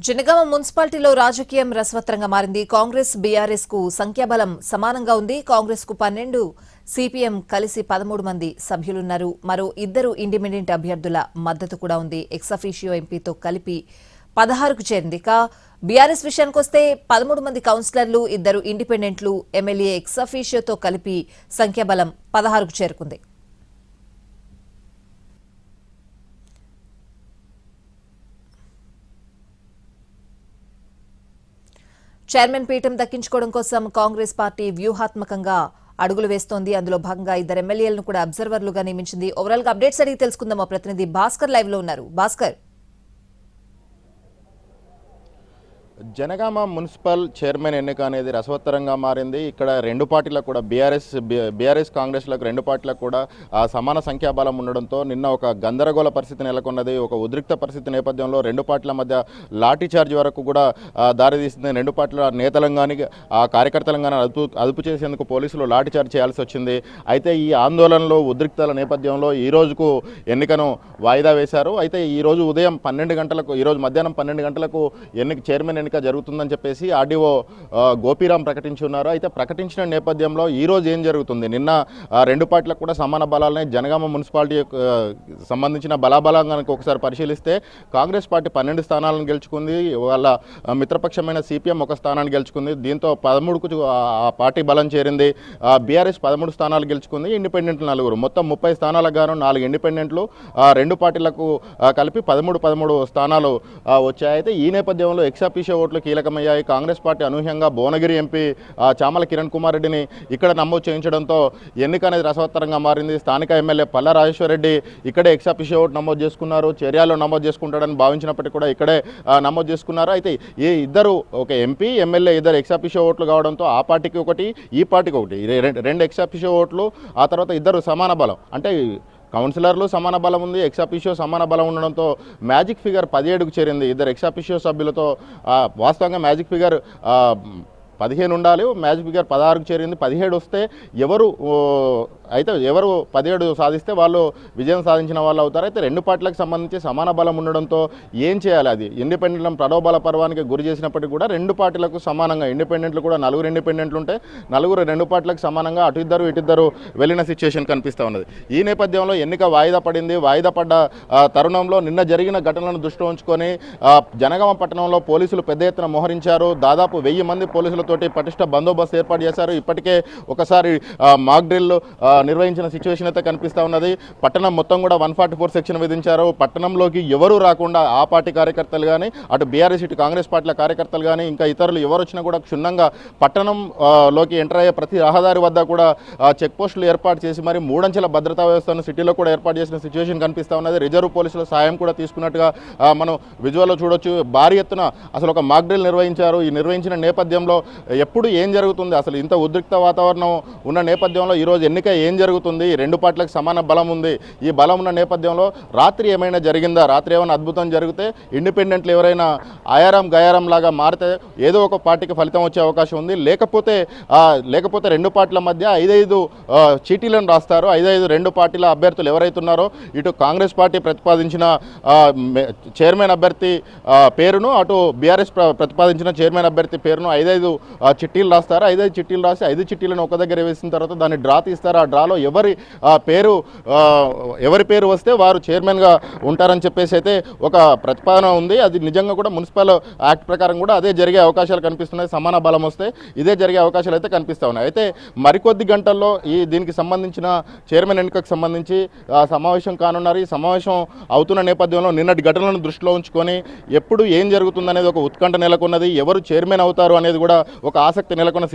జనగామ మున్సిపాలిటీలో రాజకీయం రసవత్తరంగా మారింది. కాంగ్రెస్ బీఆర్ఎస్ కు సంఖ్యాబలం సమానంగా ఉంది. కాంగ్రెస్ కు 12, సిపిఎం కలిసి 13 మంది సభ్యులున్నారు. మరో 2 ఇండిపెండెంట్ అభ్యర్థుల మద్దతు కూడా ఉంది. ఎక్సఫీషియో ఎంపీతో కలిపి 16కు చేరింది. బీఆర్ఎస్ విషయానికొస్తే 13 మంది కౌన్సిలర్లు, 2 ఇండిపెండెంట్లు, ఎమ్మెల్యే ఎక్సఫీషియోతో కలిపి సంఖ్యాబలం 16కు చేరుకుంది. చైర్మన్ పీఠం దక్కించుకోవడం కోసం కాంగ్రెస్ పార్టీ వ్యూహాత్మకంగా అడుగులు వేస్తోంది. అందులో భాగంగా 2 ఎమ్మెల్యేలను కూడా అబ్జర్వర్లుగా నియమించింది. ఓవరాల్ గా అప్డేట్స్ అడిగి తెలుసుకుందాం. మా ప్రతినిధి భాస్కర్ లైవ్ లో ఉన్నారు. భాస్కర్, జనగామ మున్సిపల్ చైర్మన్ ఎన్నిక అనేది రసవత్తరంగా మారింది. ఇక్కడ రెండు పార్టీలకు కూడా బీఆర్ఎస్ కాంగ్రెస్లకు రెండు పార్టీలకు కూడా సమాన సంఖ్యాబలం ఉండడంతో నిన్న ఒక గందరగోళ పరిస్థితి నెలకొన్నది. ఒక ఉద్రిక్త పరిస్థితి నేపథ్యంలో రెండు పార్టీల మధ్య లాఠీ చార్జ్ వరకు కూడా దారితీస్తుంది. రెండు పార్టీల నేతలను కానీ కార్యకర్తలను కానీ అదుపు చేసేందుకు పోలీసులు లాఠీ చార్జ్ చేయాల్సి వచ్చింది. అయితే ఈ ఆందోళనలో ఉద్రిక్తల నేపథ్యంలో ఈ రోజుకు ఎన్నికను వాయిదా వేశారు. అయితే ఈరోజు ఉదయం 12 గంటలకు, ఈరోజు మధ్యాహ్నం 12 గంటలకు చైర్మన్ ఎన్నిక జరుగుతుందని చెప్పేసి ఆర్డీఓ గోపీరామ్ ప్రకటించి ఉన్నారు. అయితే ప్రకటించిన నేపథ్యంలో ఈరోజు ఏం జరుగుతుంది? నిన్న రెండు పార్టీలకు కూడా సమాన బలాలని జనగామ మున్సిపాలిటీ సంబంధించిన బలాబలానికి ఒకసారి పరిశీలిస్తే కాంగ్రెస్ పార్టీ 12 స్థానాలను గెలుచుకుంది. వాళ్ళ మిత్రపక్షమైన సిపిఎం ఒక స్థానాన్ని గెలుచుకుంది. దీంతో 13కు ఆ పార్టీ బలం చేరింది. బీఆర్ఎస్ 13 స్థానాలు గెలుచుకుంది. ఇండిపెండెంట్లు 4, మొత్తం 30 స్థానాలకు గాను 4 ఇండిపెండెంట్లు, రెండు పార్టీలకు కలిపి 13 స్థానాలు వచ్చాయి. అయితే ఈ నేపథ్యంలో ఎక్సాఫీషియో ఓట్లు కీలకమయ్యాయి. కాంగ్రెస్ పార్టీ అనూహ్యంగా భువనగిరి ఎంపీ చామల కిరణ్ కుమార్ రెడ్డిని ఇక్కడ నమోదు చేయించడంతో ఎన్నిక అనేది రసవత్తరంగా మారింది. స్థానిక ఎమ్మెల్యే పల్లా రాజేశ్వర రెడ్డి ఇక్కడే ఎక్సాఫీషియో ఓటు నమోదు చేసుకున్నారు. చర్యలో నమోదు చేసుకుంటాడని భావించినప్పటికీ కూడా ఇక్కడే నమోదు చేసుకున్నారు. అయితే ఈ ఇద్దరు, ఒక ఎంపీ ఎమ్మెల్యే, 2 ఎక్సాఫీషియో ఓట్లు కావడంతో ఆ పార్టీకి ఒకటి, ఈ పార్టీకి ఒకటి, 2 ఎక్సాఫీషియో ఓట్లు. ఆ తర్వాత 2 సమాన బలం, అంటే కౌన్సిలర్లు సమాన బలం ఉంది, ఎక్సాఫీషియో సమాన బలం ఉండడంతో మ్యాజిక్ ఫిగర్ 17కు చేరింది. 2 ఎక్సాఫీషియో సభ్యులతో వాస్తవంగా మ్యాజిక్ ఫిగర్ 15 ఉండాలి, మ్యాజిక్ ఫిగర్ 16కు చేరింది. 17 వస్తే ఎవరు 17 సాధిస్తే వాళ్ళు విజయం సాధించిన వాళ్ళు అవుతారు. అయితే రెండు పార్టీలకు సంబంధించి సమాన బలం ఉండడంతో ఏం చేయాలి? అది ఇండిపెండెంట్ ప్రలోభాల పర్వానికి గురి చేసినప్పటికీ కూడా రెండు పార్టీలకు సమానంగా, ఇండిపెండెంట్లు కూడా 4 ఇండిపెండెంట్లు ఉంటే 4 రెండు పార్టీలకు సమానంగా అటు ఇద్దరు వెళ్ళిన సిచ్యువేషన్ కనిపిస్తూ ఉన్నది. ఈ నేపథ్యంలో ఎన్నిక వాయిదా పడింది. వాయిదా పడ్డ తరుణంలో నిన్న జరిగిన ఘటనలను దృష్టిలో ఉంచుకొని జనగామ పట్టణంలో పోలీసులు పెద్ద ఎత్తున మోహరించారు. దాదాపు 1000 మంది పోలీసులతోటి పటిష్ట బందోబస్తు ఏర్పాటు చేశారు. ఇప్పటికే ఒకసారి మాక్ డ్రిల్ నిర్వహించిన సిచ్యువేషన్ అయితే కనిపిస్తూ ఉన్నది. పట్టణం మొత్తం కూడా 144 సెక్షన్ విధించారు. పట్టణంలోకి ఎవరు రాకుండా ఆ పార్టీ కార్యకర్తలు కానీ, అటు బీఆర్ఎస్ ఇటు కాంగ్రెస్ పార్టీల కార్యకర్తలు కానీ, ఇంకా ఇతరులు ఎవరు వచ్చినా కూడా క్షుణ్ణంగా పట్టణంలోకి ఎంటర్ అయ్యే ప్రతి రహదారి వద్ద కూడా చెక్ పోస్టులు ఏర్పాటు చేసి మరి 3 అంచెల భద్రతా వ్యవస్థను సిటీలో కూడా ఏర్పాటు చేసిన సిచ్యువేషన్ కనిపిస్తూ ఉన్నది. రిజర్వ్ పోలీసుల సాయం కూడా తీసుకున్నట్టుగా మనం విజువల్లో చూడొచ్చు. భారీ ఎత్తున అసలు ఒక మాక్ డ్రిల్ నిర్వహించారు. ఈ నిర్వహించిన నేపథ్యంలో ఎప్పుడు ఏం జరుగుతుంది, అసలు ఇంత ఉద్రిక్త వాతావరణం ఉన్న నేపథ్యంలో ఈరోజు ఎన్నిక ఏం జరుగుతుంది? రెండు పార్టీలకు సమాన బలం ఉంది. ఈ బలం ఉన్న నేపథ్యంలో రాత్రి ఏమైనా జరిగిందా? రాత్రి ఏమైనా అద్భుతం జరిగితే ఇండిపెండెంట్లు ఎవరైనా ఆయారం గయారం లాగా మారితే ఏదో ఒక పార్టీకి ఫలితం వచ్చే అవకాశం ఉంది. లేకపోతే రెండు పార్టీల మధ్య 5 చీటీలను రాస్తారు. 5 రెండు పార్టీల అభ్యర్థులు ఎవరైతే ఉన్నారో, ఇటు కాంగ్రెస్ పార్టీ ప్రతిపాదించిన చైర్మన్ అభ్యర్థి పేరును, అటు బీఆర్ఎస్ ప్రతిపాదించిన చైర్మన్ అభ్యర్థి పేరును 5 చిట్టీలు రాస్తారు. 5 చిట్టీలు రాసి 5 చిట్టీలను ఒక దగ్గర వేసిన తర్వాత దాన్ని డ్రా తీస్తారు. ఆ డ్రాలో ఎవరి పేరు వస్తే వారు చైర్మన్గా ఉంటారని చెప్పేసి అయితే ఒక ప్రతిపాదన ఉంది. అది నిజంగా కూడా మున్సిపల్ యాక్ట్ ప్రకారం కూడా అదే జరిగే అవకాశాలు కనిపిస్తున్నాయి. సమాన బలం వస్తే ఇదే జరిగే అవకాశాలు అయితే కనిపిస్తూ ఉన్నాయి. అయితే మరికొద్ది గంటల్లో దీనికి సంబంధించిన చైర్మన్ ఎన్నికకు సంబంధించి సమావేశం కానున్నారు. ఈ సమావేశం అవుతున్న నేపథ్యంలో నిన్నటి ఘటనలను దృష్టిలో ఉంచుకొని ఎప్పుడు ఏం జరుగుతుందనేది ఒక ఉత్కంఠ నెలకొన్నది. ఎవరు చైర్మన్ అవుతారు అనేది కూడా ఒక ఆసక్తి నెలకొన్న